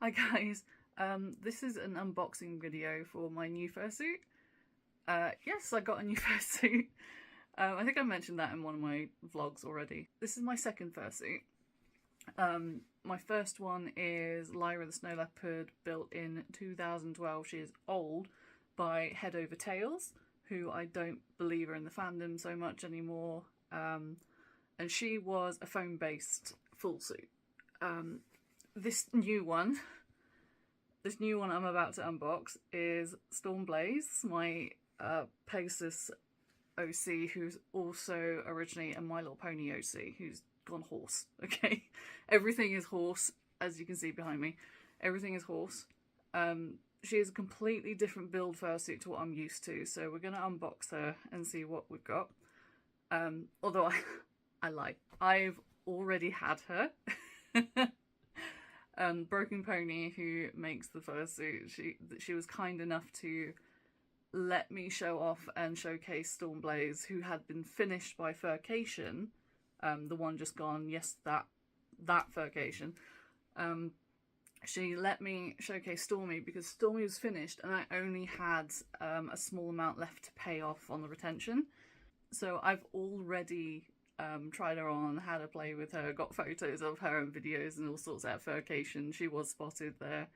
Hi guys, this is an unboxing video for my new fursuit. Yes, I got a new fursuit. I think I mentioned that in one of my vlogs already. This is my second fursuit. My first one is Lyra the Snow Leopard, built in 2012. She is old by Head Over Tails, who I don't believe are in the fandom so much anymore. And she was a foam-based full suit. This new one I'm about to unbox is StormBlaze, my Pegasus OC, who's also originally a My Little Pony OC, who's gone horse, okay? Everything is horse, as you can see behind me. Everything is horse. She is a completely different build fursuit to what I'm used to, so we're going to unbox her and see what we've got. Although I lie. I've already had her. BrokenPony, who makes the fursuit, she was kind enough to let me show off and showcase StormBlaze, who had been finished by Furcation, the one just gone, yes, that Furcation. She let me showcase Stormy because Stormy was finished and I only had a small amount left to pay off on the retention. So I've already tried her on, had a play with her, got photos of her and videos and all sorts at Furcation. She was spotted there.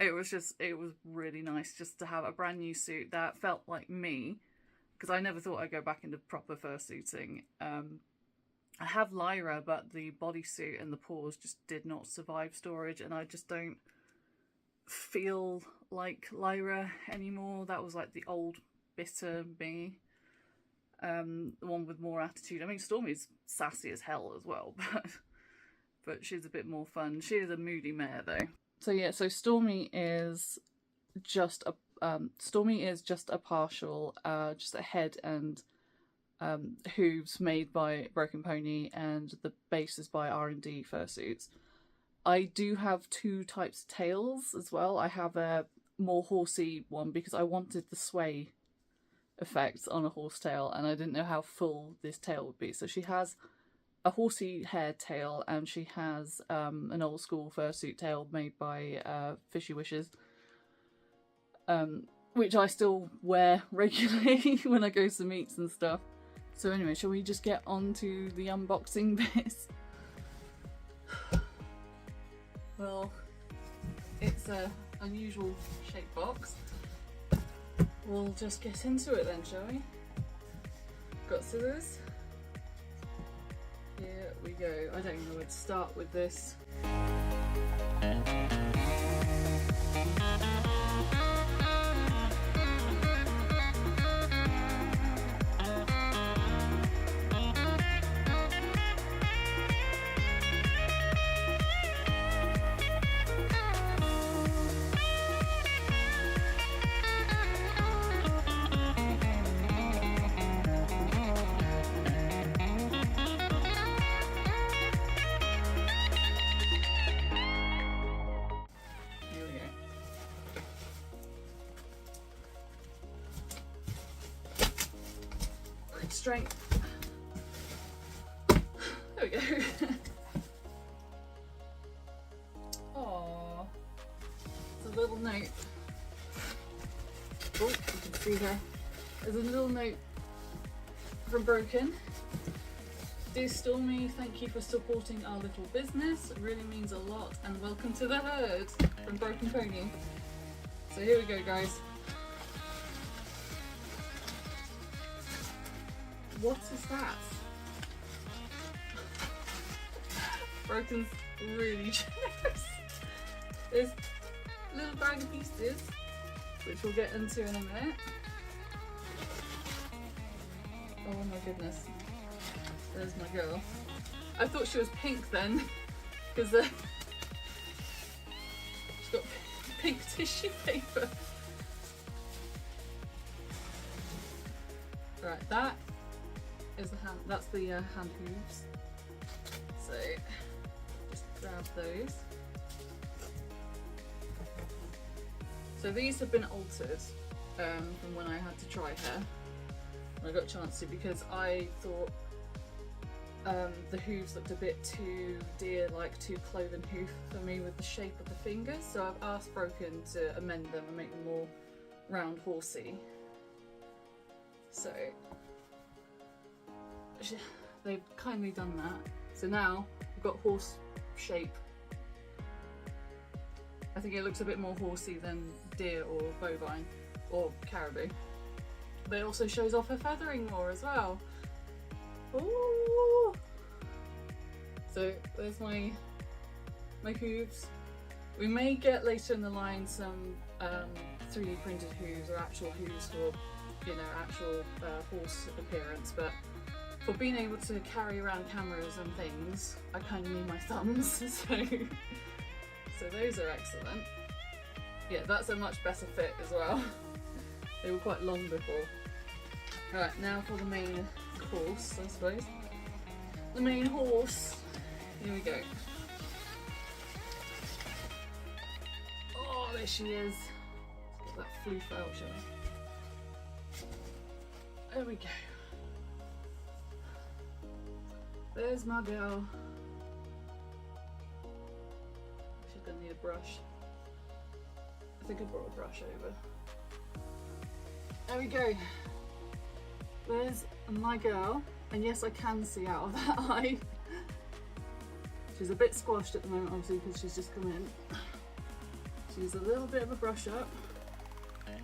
It was really nice just to have a brand new suit that felt like me, because I never thought I'd go back into proper fursuiting. I have Lyra, but the bodysuit and the paws just did not survive storage, and I just don't feel like Lyra anymore. That was like the old bitter me. The one with more attitude. I mean, Stormy's sassy as hell as well, but she's a bit more fun. She is a moody mare though. So yeah, so Stormy is just a partial, just a head and hooves made by BrokenPony, and the base is by R&D Fursuits. I do have two types of tails as well. I have a more horsey one because I wanted the sway effect on a horse tail, and I didn't know how full this tail would be. So she has a horsey hair tail, and she has an old school fursuit tail made by Fishy Wishes, which I still wear regularly when I go to meets and stuff. So anyway, shall we just get on to the unboxing bits? Well, it's a unusual shaped box. We'll just get into it then, shall we? Got scissors. Here we go. I don't know where to start with this. Strength. There we go. Aww. It's a little note. Oh, you can see there. There's a little note from Broken. Dear Stormy, thank you for supporting our little business. It really means a lot, and welcome to the herd from BrokenPony. So here we go, guys. What is that? Broken's really generous. There's a little bag of pieces, which we'll get into in a minute. Oh my goodness. There's my girl. I thought she was pink then, because she's got pink tissue paper. Right, that is the hand. That's the hand hooves. So just grab those. So these have been altered from when I had to try her. When I got a chance to, because I thought the hooves looked a bit too deer-like, too cloven hoof for me with the shape of the fingers, so I've asked Broken to amend them and make them more round horsey. So they've kindly done that. So now we've got horse shape. I think it looks a bit more horsey than deer or bovine or caribou. But it also shows off her feathering more as well. Ooh. So there's my hooves. We may get later in the line some 3D printed hooves or actual hooves for, you know, actual horse appearance, but for being able to carry around cameras and things, I kind of need my thumbs, so those are excellent. Yeah, that's a much better fit as well. They were quite long before. Alright, now for the main horse, I suppose. The main horse. Here we go. Oh, there she is. Let's get that floof out, shall we? There we go. There's my girl. She's gonna need a brush. I think I brought a brush over. There we go. There's my girl. And yes, I can see out of that eye. She's a bit squashed at the moment, obviously, because she's just come in. She's a little bit of a brush up. There's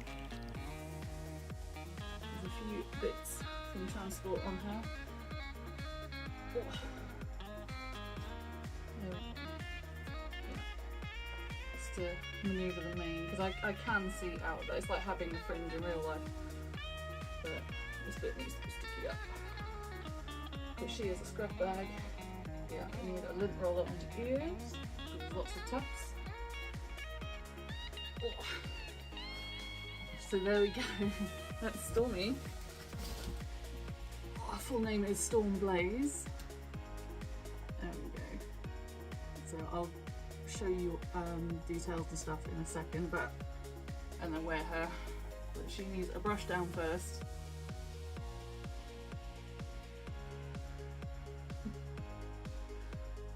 a few bits from transport on her. Just to manoeuvre the mane, because I can see out of that. It's like having a fringe in real life, but this bit needs to be sticky up. Because she is a scrub bag. Yeah, we need a lint roller on the ears. There's lots of tucks. Oh. So there we go. That's Stormy. Our full name is StormBlaze. There we go. So I'll show you details and stuff in a second, and then wear her. But she needs a brush down first.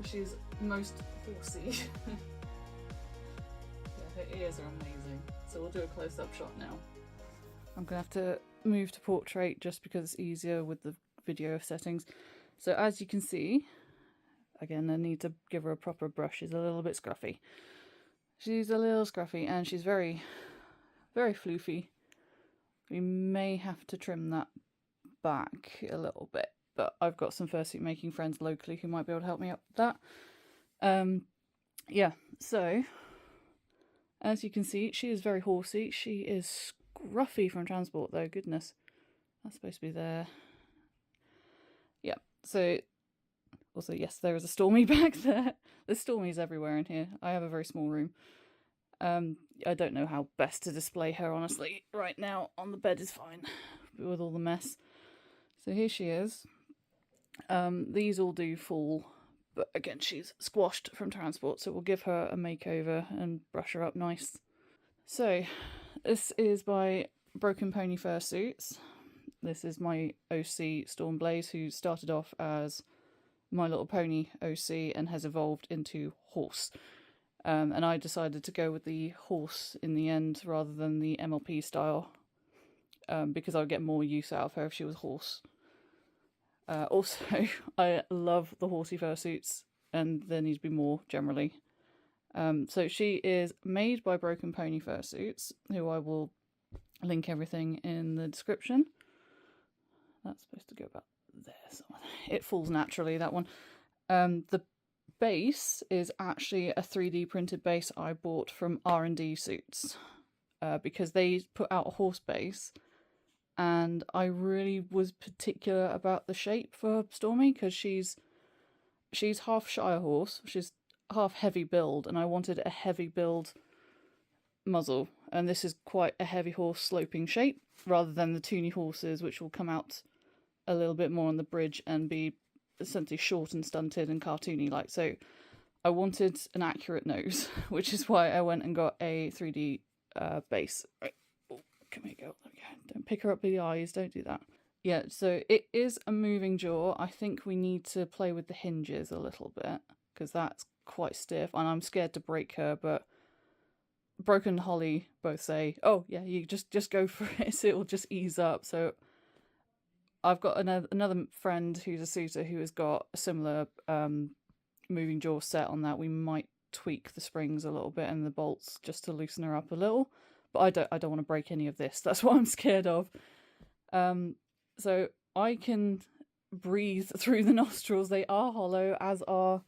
She's most horsey. Yeah, her ears are amazing. So we'll do a close-up shot now. I'm gonna have to move to portrait just because it's easier with the video settings. So as you can see, again, I need to give her a proper brush. She's a little bit scruffy. She's a little scruffy and she's very, very floofy. We may have to trim that back a little bit, but I've got some fursuit making friends locally who might be able to help me up with that. Yeah, so as you can see, she is very horsey. She is scruffy from transport though, goodness. That's supposed to be there. Yeah, so also, yes, there is a Stormy back there. There's Stormies everywhere in here. I have a very small room. I don't know how best to display her, honestly. Right now, on the bed is fine with all the mess. So here she is. These all do fall, but again, she's squashed from transport, so we'll give her a makeover and brush her up nice. So, this is by BrokenPony Fursuits. This is my OC StormBlaze, who started off as My Little Pony OC and has evolved into horse. And I decided to go with the horse in the end rather than the MLP style, because I would get more use out of her if she was horse. Also, I love the horsey fursuits, and there needs to be more generally. So she is made by BrokenPony Fursuits, who I will link everything in the description. That's supposed to go about there somewhere. It falls naturally, that one. The base is actually a 3D printed base I bought from R&D Suits, because they put out a horse base, and I really was particular about the shape for Stormy, because she's half Shire horse, she's half heavy build, and I wanted a heavy build muzzle, and this is quite a heavy horse sloping shape, rather than the toony horses, which will come out a little bit more on the bridge and be essentially short and stunted and cartoony like. So I wanted an accurate nose, which is why I went and got a 3D base. Right. Oh, come here, girl. There we go. Don't pick her up with the eyes, don't do that. Yeah, so it is a moving jaw. I think we need to play with the hinges a little bit, because that's quite stiff, and I'm scared to break her, but Broken and Holly both say, oh yeah, you just go for it, so it'll just ease up. So I've got another friend who's a suitor who has got a similar moving jaw set on that. We might tweak the springs a little bit and the bolts just to loosen her up a little, but I don't want to break any of this. That's what I'm scared of. So I can breathe through the nostrils. They are hollow, as are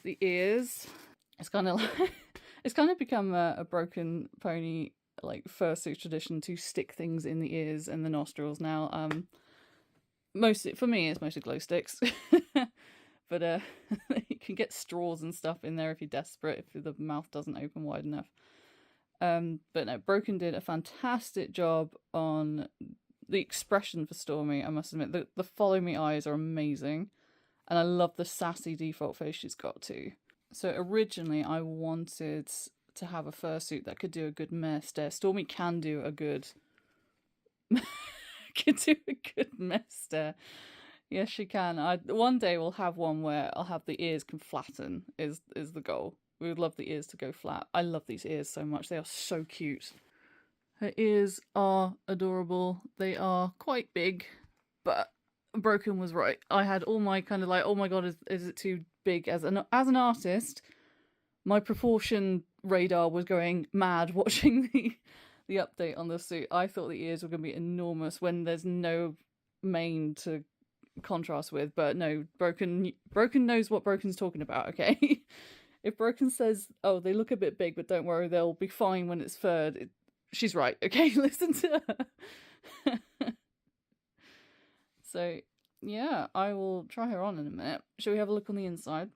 the ears. It's kind of like it's kind of become a Broken Pony like fursuit tradition to stick things in the ears and the nostrils now. Mostly for me, it's mostly glow sticks, but you can get straws and stuff in there if you're desperate, if the mouth doesn't open wide enough. But no, Broken did a fantastic job on the expression for Stormy. I must admit, the follow me eyes are amazing, and I love the sassy default face she's got too. So originally I wanted to have a fursuit that could do a good mare stare. Stormy can do a good mare stare. Yes, she can. One day we'll have one where I'll have the ears can flatten is the goal. We would love the ears to go flat. I love these ears so much. They are so cute. Her ears are adorable. They are quite big, but Broken was right. I had all my kind of like, oh my god, is it too big? As an artist, my proportion radar was going mad watching the update on the suit. I thought the ears were going to be enormous when there's no mane to contrast with, but no, Broken knows what Broken's talking about, okay? If Broken says, oh, they look a bit big, but don't worry, they'll be fine when it's furred, she's right, okay? Listen to her. So, yeah, I will try her on in a minute. Shall we have a look on the inside?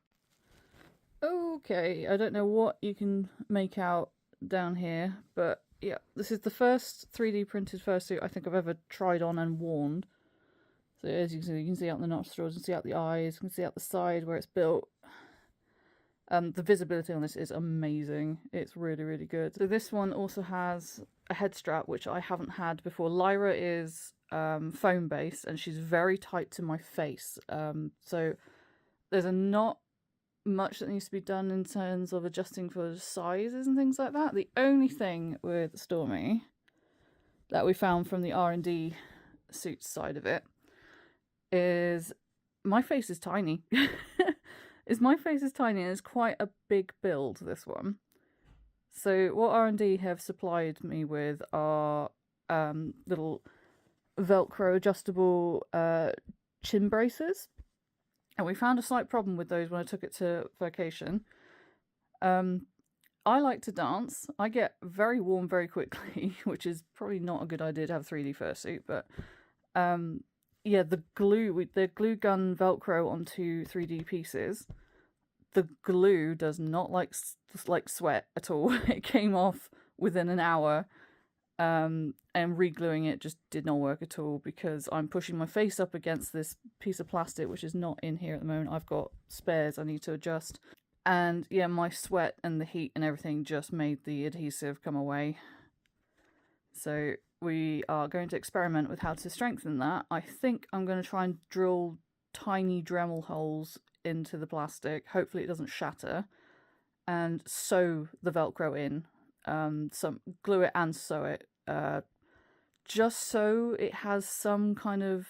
Okay, I don't know what you can make out down here, but yeah, this is the first 3D printed fursuit I think I've ever tried on and worn. So as you can see out the nostrils, you can see out the eyes, you can see out the side where it's built. The visibility on this is amazing. It's really, really good. So this one also has a head strap, which I haven't had before. Lyra is foam based and she's very tight to my face. So there's not much that needs to be done in terms of adjusting for sizes and things like that. The only thing with Stormy that we found from the R&D suits side of it is my face is tiny. My face is tiny and it's quite a big build, this one. So what R&D have supplied me with are little Velcro adjustable chin braces. And we found a slight problem with those when I took it to vacation. I like to dance. I get very warm very quickly, which is probably not a good idea to have a 3D fursuit, but yeah, the glue gun Velcro onto 3D pieces, the glue does not like sweat at all. It came off within an hour, and re-gluing it just did not work at all because I'm pushing my face up against this piece of plastic which is not in here at the moment. I've got spares I need to adjust, and yeah, my sweat and the heat and everything just made the adhesive come away. So we are going to experiment with how to strengthen that. I think I'm going to try and drill tiny Dremel holes into the plastic. Hopefully it doesn't shatter. And sew the Velcro in. Glue it and sew it. Just so it has some kind of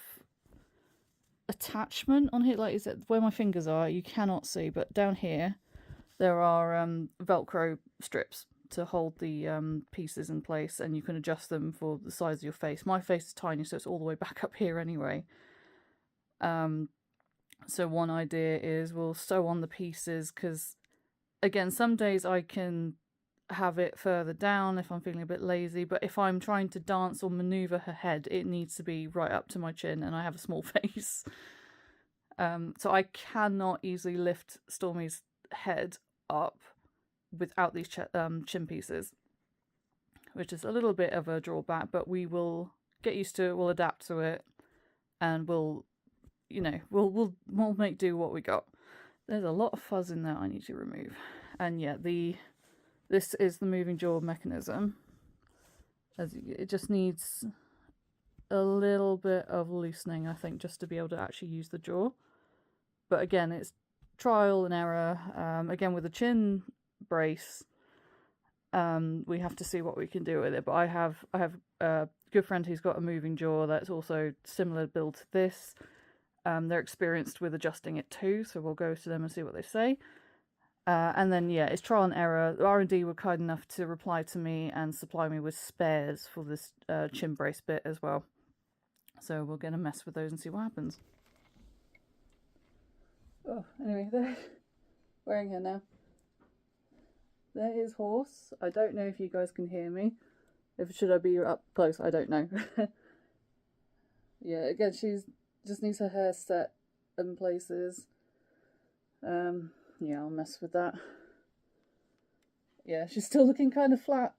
attachment on here. Like, is it where my fingers are? You cannot see, but down here there are Velcro strips to hold the pieces in place, and you can adjust them for the size of your face. My face is tiny, so it's all the way back up here anyway. So one idea is we'll sew on the pieces, because again, some days I can have it further down if I'm feeling a bit lazy, but if I'm trying to dance or maneuver her head, it needs to be right up to my chin, and I have a small face. So I cannot easily lift Stormy's head up without these chin pieces, which is a little bit of a drawback, but we will get used to it, we'll adapt to it, and we'll make do what we got. There's a lot of fuzz in there I need to remove. And yeah, this is the moving jaw mechanism. It just needs a little bit of loosening, I think, just to be able to actually use the jaw. But again, it's trial and error. Again, with the chin brace, we have to see what we can do with it. But I have a good friend who's got a moving jaw that's also similar build to this. They're experienced with adjusting it too, so we'll go to them and see what they say. And then, yeah, it's trial and error. R&D were kind enough to reply to me and supply me with spares for this chin brace bit as well. So we're going to mess with those and see what happens. Oh, anyway, they're wearing her now. There is Horse. I don't know if you guys can hear me. Should I be up close? I don't know. Yeah, again, she's just needs her hair set in places. Yeah, I'll mess with that. Yeah, she's still looking kind of flat.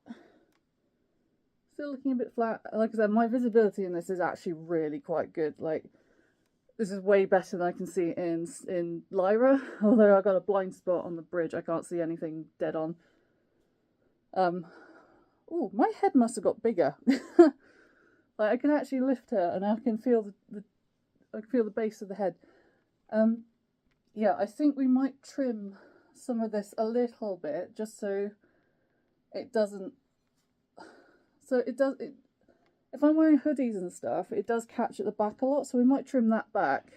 Still looking a bit flat. Like I said, my visibility in this is actually really quite good. Like, this is way better than I can see in Lyra. Although I got a blind spot on the bridge, I can't see anything dead on. Oh, my head must have got bigger. Like, I can actually lift her, and I can feel I can feel the base of the head. Yeah, I think we might trim some of this a little bit, just so it doesn't. So it does. If I'm wearing hoodies and stuff, it does catch at the back a lot, so we might trim that back.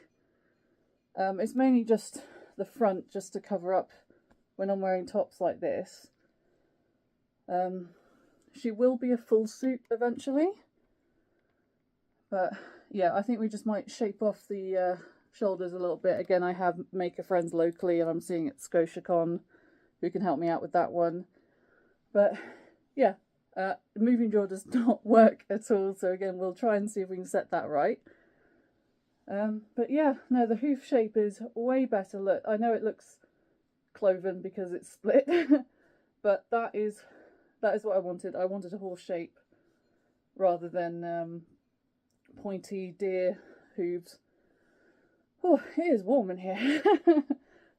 It's mainly just the front, just to cover up when I'm wearing tops like this. She will be a full suit eventually, but yeah, I think we just might shape off the shoulders a little bit. Again, I have maker friends locally, and I'm seeing at ScotiaCon who can help me out with that one. But yeah, moving jaw does not work at all, so again, we'll try and see if we can set that right. But yeah, no, the hoof shape is way better. Look, I know it looks cloven because it's split, but that is what I wanted. I wanted a horse shape rather than pointy deer hooves. Oh, it is warm in here.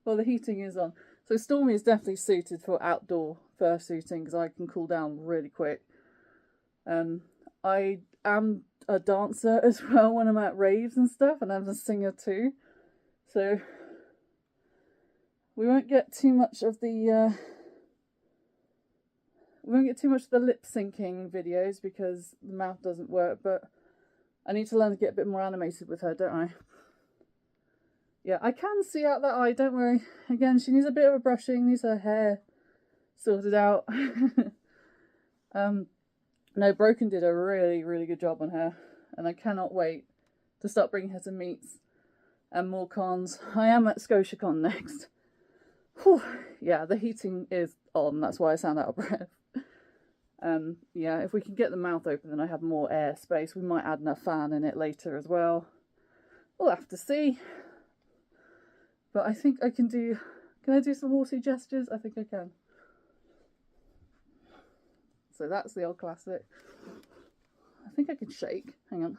Well, the heating is on. So Stormy is definitely suited for outdoor fursuiting because I can cool down really quick. I am a dancer as well when I'm at raves and stuff, and I'm a singer too. So we won't get too much of the lip syncing videos because the mouth doesn't work, but I need to learn to get a bit more animated with her, don't I? Yeah, I can see out that eye, don't worry. Again, she needs a bit of a brushing, needs her hair sorted out. No, Broken did a really, really good job on her, and I cannot wait to start bringing her to meets and more cons. I am at ScotiaCon next. Whew. Yeah, the heating is on, that's why I sound out of breath. Yeah, if we can get the mouth open, then I have more air space. We might add a fan in it later as well. We'll have to see. But I think I can I do some horsey gestures? I think I can. So that's the old classic. I think I can shake. Hang on.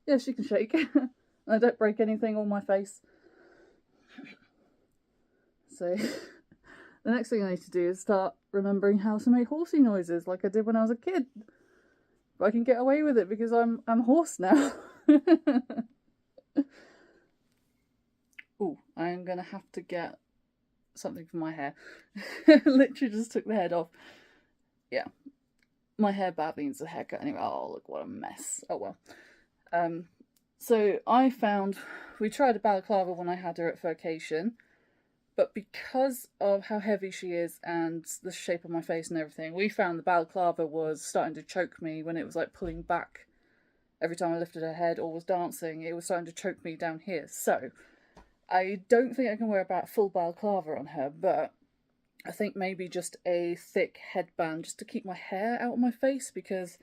Yeah, she can shake. I don't break anything on my face. So the next thing I need to do is start remembering how to make horsey noises like I did when I was a kid. But I can get away with it because I'm a horse now. Oh, I'm gonna have to get something for my hair. Literally just took the head off. Yeah, my hair badly needs a haircut anyway. Oh, look what a mess. Oh well. So we tried a balaclava when I had her at Furcation, but because of how heavy she is and the shape of my face and everything, we found the balaclava was starting to choke me when it was like pulling back every time I lifted her head or was dancing. It was starting to choke me down here. So I don't think I can wear about full balaclava on her, but I think maybe just a thick headband just to keep my hair out of my face, because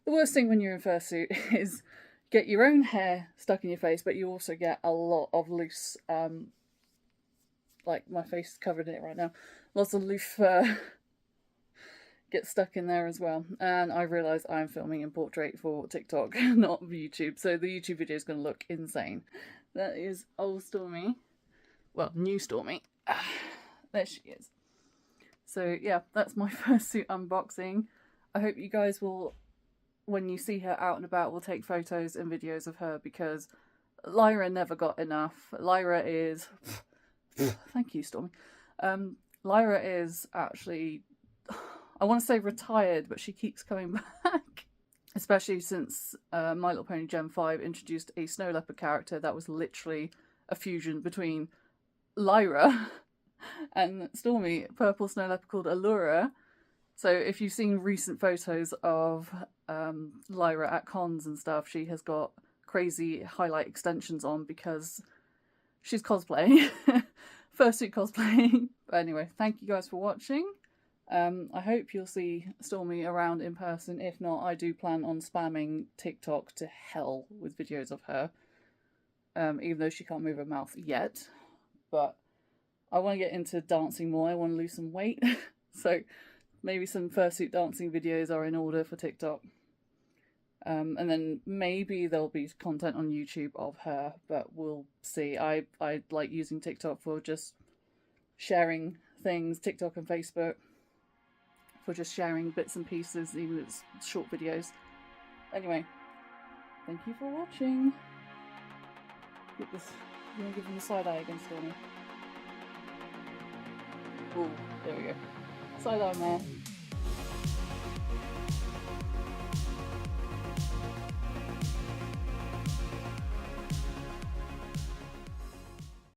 the worst thing when you're in fursuit is get your own hair stuck in your face, but you also get a lot of loose, like my face is covered in it right now, lots of loose fur get stuck in there as well. And I realise I'm filming in portrait for TikTok, not YouTube, so the YouTube video is going to look insane. That is old Stormy. Well, new Stormy. There she is. So yeah, that's my fursuit unboxing. I hope you guys will, when you see her out and about, will take photos and videos of her, because Lyra never got enough. Lyra is... Thank you, Stormy. Lyra is actually... I want to say retired, but she keeps coming back. Especially since My Little Pony Gen 5 introduced a snow leopard character that was literally a fusion between Lyra and Stormy, purple snow leopard called Allura. So if you've seen recent photos of Lyra at cons and stuff, she has got crazy highlight extensions on because she's cosplaying. Fursuit cosplaying. But anyway, thank you guys for watching. I hope you'll see Stormy around in person. If not, I do plan on spamming TikTok to hell with videos of her. Even though she can't move her mouth yet. But I want to get into dancing more. I want to lose some weight. So maybe some fursuit dancing videos are in order for TikTok. And then maybe there'll be content on YouTube of her, but we'll see. I like using TikTok for just sharing things, TikTok and Facebook, for just sharing bits and pieces, even if it's short videos. Anyway, thank you for watching. Get this, I'm going to give him the side eye again, Stormy. Oh, there we go. Side eye, man.